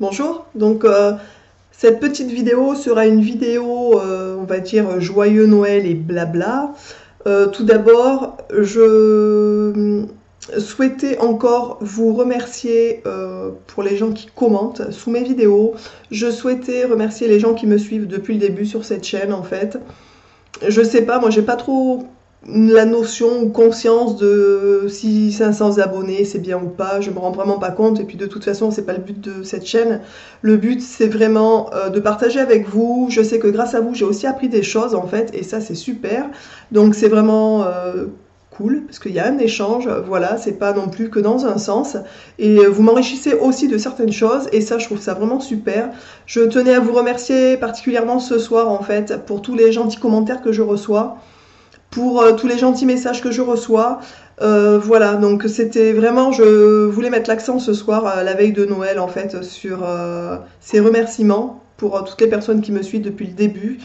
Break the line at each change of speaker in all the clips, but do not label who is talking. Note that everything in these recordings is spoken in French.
Bonjour, cette petite vidéo sera une vidéo, on va dire joyeux Noël et blabla. Tout d'abord, je souhaitais encore vous remercier pour les gens qui commentent sous mes vidéos. Je souhaitais remercier les gens qui me suivent depuis le début sur cette chaîne en fait. Je sais pas, moi j'ai pas trop la notion ou conscience de si 500 abonnés c'est bien ou pas, je me rends vraiment pas compte et puis de toute façon c'est pas le but de cette chaîne. Le but c'est vraiment de partager avec vous. Je sais que grâce à vous j'ai aussi appris des choses en fait et ça c'est super. Donc c'est vraiment cool parce qu'il y a un échange, voilà, c'est pas non plus que dans un sens et vous m'enrichissez aussi de certaines choses et ça je trouve ça vraiment super. Je tenais à vous remercier particulièrement ce soir en fait pour tous les gentils commentaires que je reçois, pour tous les gentils messages que je reçois. Voilà, donc c'était vraiment, je voulais mettre l'accent ce soir, la veille de Noël en fait, sur ces remerciements pour toutes les personnes qui me suivent depuis le début.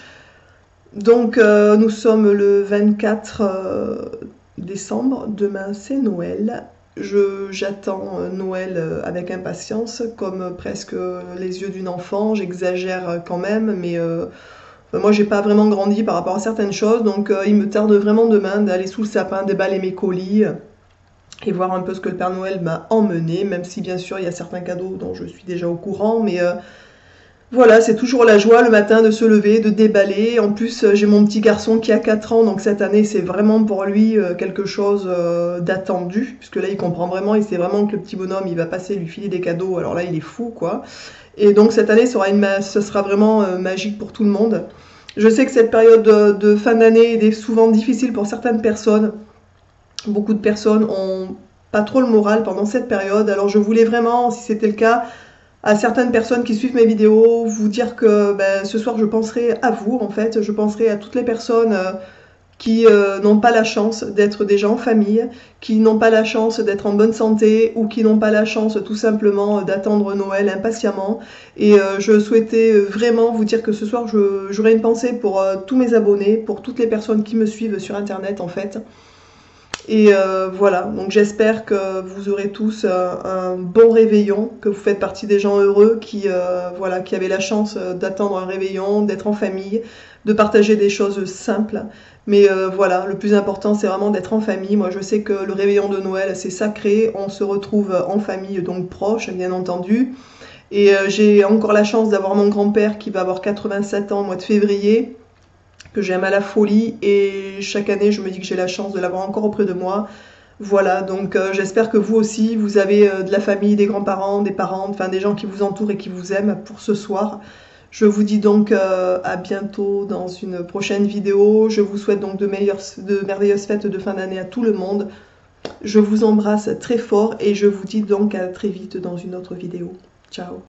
Donc nous sommes le 24 décembre, demain c'est Noël. J'attends Noël avec impatience, comme presque les yeux d'une enfant. J'exagère quand même, mais moi j'ai pas vraiment grandi par rapport à certaines choses, donc il me tarde vraiment demain d'aller sous le sapin, déballer mes colis et voir un peu ce que le Père Noël m'a emmené, même si bien sûr il y a certains cadeaux dont je suis déjà au courant, mais voilà, c'est toujours la joie le matin de se lever, de déballer. En plus, j'ai mon petit garçon qui a 4 ans, donc cette année, c'est vraiment pour lui quelque chose d'attendu, puisque là, il comprend vraiment, il sait vraiment que le petit bonhomme, il va passer, lui filer des cadeaux, alors là, il est fou, quoi. Et donc cette année, ce sera vraiment magique pour tout le monde. Je sais que cette période de fin d'année est souvent difficile pour certaines personnes. Beaucoup de personnes ont pas trop le moral pendant cette période, alors je voulais vraiment, si c'était le cas, à certaines personnes qui suivent mes vidéos, vous dire que ce soir je penserai à vous en fait, je penserai à toutes les personnes qui n'ont pas la chance d'être déjà en famille, qui n'ont pas la chance d'être en bonne santé ou qui n'ont pas la chance tout simplement d'attendre Noël impatiemment. Et je souhaitais vraiment vous dire que ce soir j'aurai une pensée pour tous mes abonnés, pour toutes les personnes qui me suivent sur internet en fait. Et voilà, donc j'espère que vous aurez tous un bon réveillon, que vous faites partie des gens heureux voilà, qui avaient la chance d'attendre un réveillon, d'être en famille, de partager des choses simples. Mais voilà, le plus important c'est vraiment d'être en famille. Moi je sais que le réveillon de Noël c'est sacré, on se retrouve en famille donc proche bien entendu. Et j'ai encore la chance d'avoir mon grand-père qui va avoir 87 ans au mois de février, que j'aime à la folie et chaque année je me dis que j'ai la chance de l'avoir encore auprès de moi. Voilà, donc j'espère que vous aussi, vous avez de la famille, des grands-parents, des parents, enfin des gens qui vous entourent et qui vous aiment pour ce soir. Je vous dis donc à bientôt dans une prochaine vidéo. Je vous souhaite donc de merveilleuses fêtes de fin d'année à tout le monde. Je vous embrasse très fort et je vous dis donc à très vite dans une autre vidéo. Ciao.